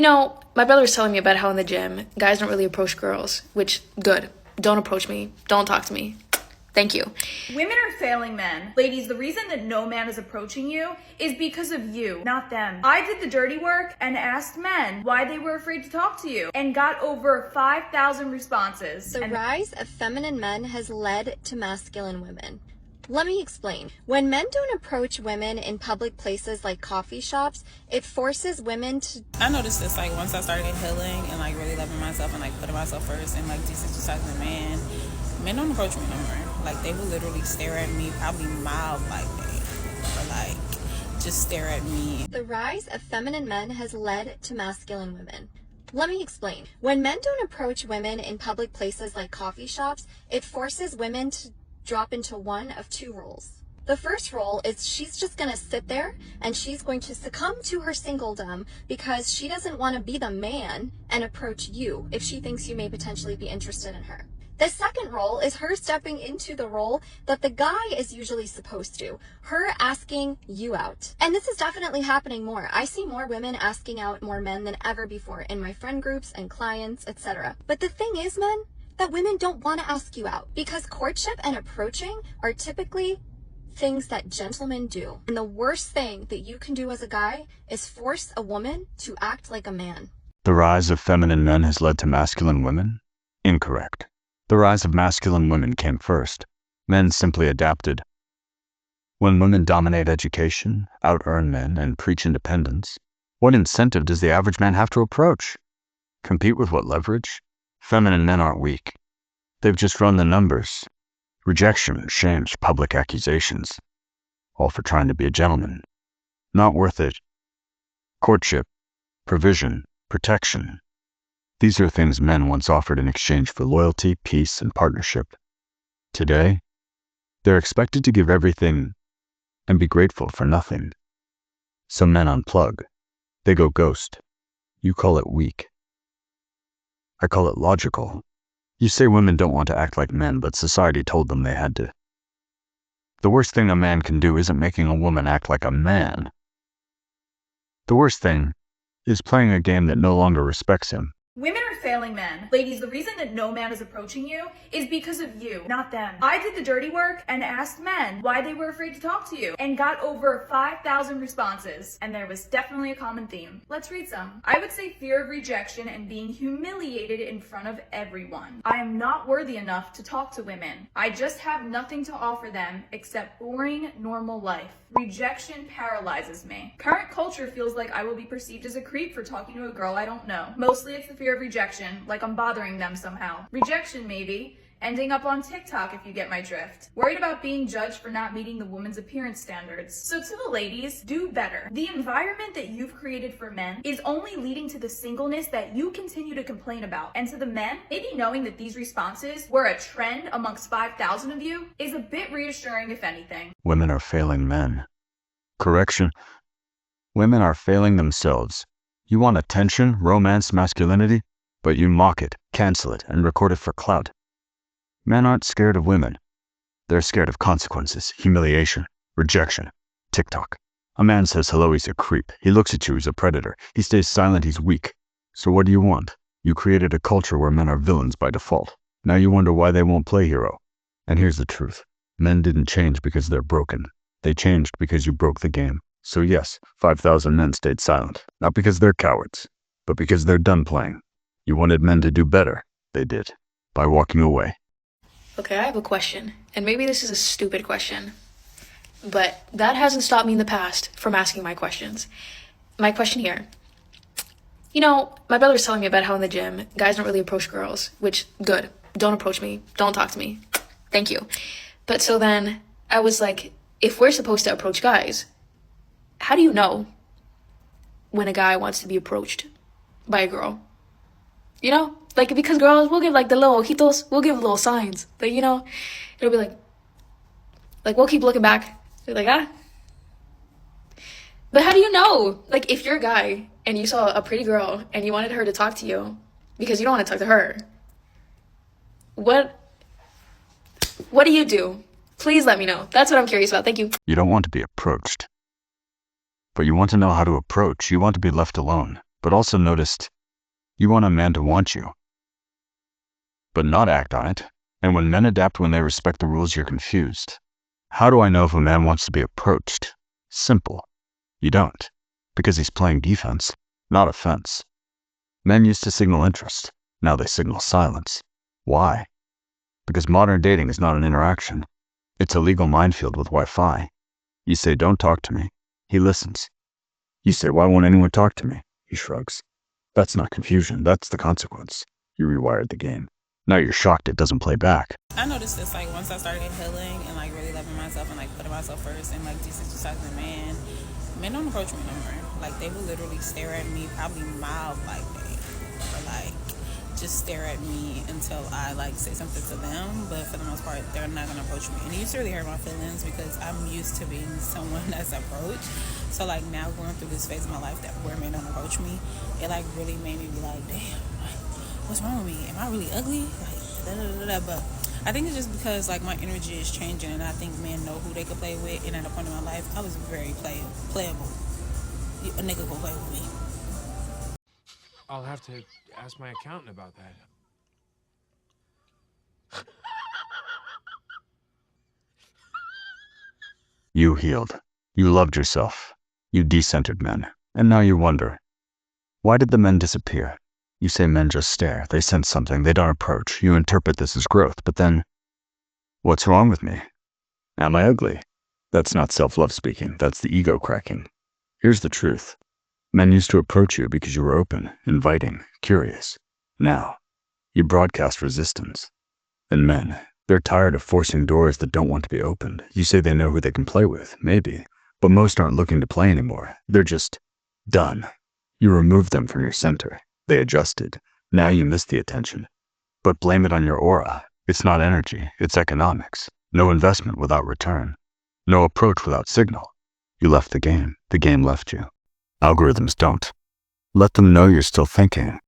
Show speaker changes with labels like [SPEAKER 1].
[SPEAKER 1] My brother was telling me about how in the gym, guys don't really approach girls, which, good. Don't approach me. Don't talk to me. Thank you.
[SPEAKER 2] Women are failing men. Ladies, the reason that no man is approaching you is because of you, not them. I did the dirty work and asked men why they were afraid to talk to you and got over 5,000 responses.
[SPEAKER 3] The rise of feminine men has led to masculine women. Let me explain. When men don't approach women in public places like coffee shops, it forces women to...
[SPEAKER 4] I noticed this, once I started healing and, really loving myself and, putting myself first and, desensitizing the man, men don't approach me no more. They will literally stare at me, probably mildly, or, just stare at me.
[SPEAKER 3] The rise of feminine men has led to masculine women. Let me explain. When men don't approach women in public places like coffee shops, it forces women to drop into one of two roles. The first role is she's just going to sit there and she's going to succumb to her singledom because she doesn't want to be the man and approach you if she thinks you may potentially be interested in her. The second role is her stepping into the role that the guy is usually supposed to, her asking you out. And this is definitely happening more. I see more women asking out more men than ever before in my friend groups and clients, etc. But the thing is, men, that women don't want to ask you out because courtship and approaching are typically things that gentlemen do. And the worst thing that you can do as a guy is force a woman to act like a man.
[SPEAKER 5] The rise of feminine men has led to masculine women? Incorrect. The rise of masculine women came first. Men simply adapted. When women dominate education, out-earn men, and preach independence, what incentive does the average man have to approach? Compete with what leverage? Feminine men aren't weak. They've just run the numbers. Rejection, shames, public accusations. All for trying to be a gentleman. Not worth it. Courtship, provision, protection. These are things men once offered in exchange for loyalty, peace, and partnership. Today, they're expected to give everything and be grateful for nothing. Some men unplug. They go ghost. You call it weak. I call it logical. You say women don't want to act like men, but society told them they had to. The worst thing a man can do isn't making a woman act like a man. The worst thing is playing a game that no longer respects him.
[SPEAKER 2] Women are failing men. Ladies, the reason that no man is approaching you is because of you, not them. I did the dirty work and asked men why they were afraid to talk to you and got over 5,000 responses. And there was definitely a common theme. Let's read some. I would say fear of rejection and being humiliated in front of everyone. I am not worthy enough to talk to women. I just have nothing to offer them except boring, normal life. Rejection paralyzes me. Current culture feels like I will be perceived as a creep for talking to a girl I don't know. Mostly it's the fear of rejection, like I'm bothering them somehow. Rejection maybe. Ending up on TikTok if you get my drift. Worried about being judged for not meeting the woman's appearance standards. So to the ladies, do better. The environment that you've created for men is only leading to the singleness that you continue to complain about. And to the men, maybe knowing that these responses were a trend amongst 5,000 of you is a bit reassuring if anything.
[SPEAKER 5] Women are failing men. Correction. Women are failing themselves. You want attention, romance, masculinity, but you mock it, cancel it, and record it for clout. Men aren't scared of women. They're scared of consequences, humiliation, rejection. TikTok. A man says hello, he's a creep. He looks at you, he's a predator. He stays silent, he's weak. So what do you want? You created a culture where men are villains by default. Now you wonder why they won't play hero. And here's the truth. Men didn't change because they're broken. They changed because you broke the game. So yes, 5,000 men stayed silent. Not because they're cowards, but because they're done playing. You wanted men to do better. They did. By walking away.
[SPEAKER 1] Okay, I have a question, and maybe this is a stupid question, but that hasn't stopped me in the past from asking my questions. My question here. My brother was telling me about how in the gym, guys don't really approach girls, which, good. Don't approach me. Don't talk to me. Thank you. But so then, I was like, if we're supposed to approach guys, how do you know when a guy wants to be approached by a girl? Because girls, we'll give the little ojitos, we'll give little signs. It'll be like we'll keep looking back. They're like, ah. But how do you know? If you're a guy and you saw a pretty girl and you wanted her to talk to you because you don't want to talk to her, what do you do? Please let me know. That's what I'm curious about. Thank you.
[SPEAKER 5] You don't want to be approached. But you want to know how to approach. You want to be left alone. but also noticed you want a man to want you, but not act on it. And when men adapt when they respect the rules, you're confused. How do I know if a man wants to be approached? Simple. You don't, because he's playing defense, not offense. Men used to signal interest. Now they signal silence. Why? Because modern dating is not an interaction. It's a legal minefield with Wi-Fi. You say, don't talk to me. He listens. You say, why won't anyone talk to me? He shrugs. That's not confusion. That's the consequence. You rewired the game. Now you're shocked it doesn't play back.
[SPEAKER 4] I noticed this like once I started healing and like really loving myself and like putting myself first and like desensitizing the man. Men don't approach me no more. Like they will literally stare at me, probably mild like me, or like just stare at me until I like say something to them. But for the most part, they're not gonna approach me. And it used to really hurt my feelings because I'm used to being someone that's approached. So like now going through this phase of my life that where men don't approach me, it like really made me be like, damn, like, what's wrong with me? Am I really ugly? Like, But I think it's just because like my energy is changing, and I think men know who they can play with. And at a point in my life, I was very playable. A nigga will play with me.
[SPEAKER 6] I'll have to ask my accountant about that.
[SPEAKER 5] You healed. You loved yourself. You decentered men. And now you wonder, why did the men disappear? You say men just stare. They sense something. They don't approach. You interpret this as growth. But then, what's wrong with me? Am I ugly? That's not self-love speaking. That's the ego cracking. Here's the truth. Men used to approach you because you were open, inviting, curious. Now, you broadcast resistance. And men, they're tired of forcing doors that don't want to be opened. You say they know who they can play with, maybe. But most aren't looking to play anymore. They're just done. You removed them from your center. They adjusted. Now you miss the attention. But blame it on your aura. It's not energy, it's economics. No investment without return. No approach without signal. You left the game left you. Algorithms don't. Let them know you're still thinking.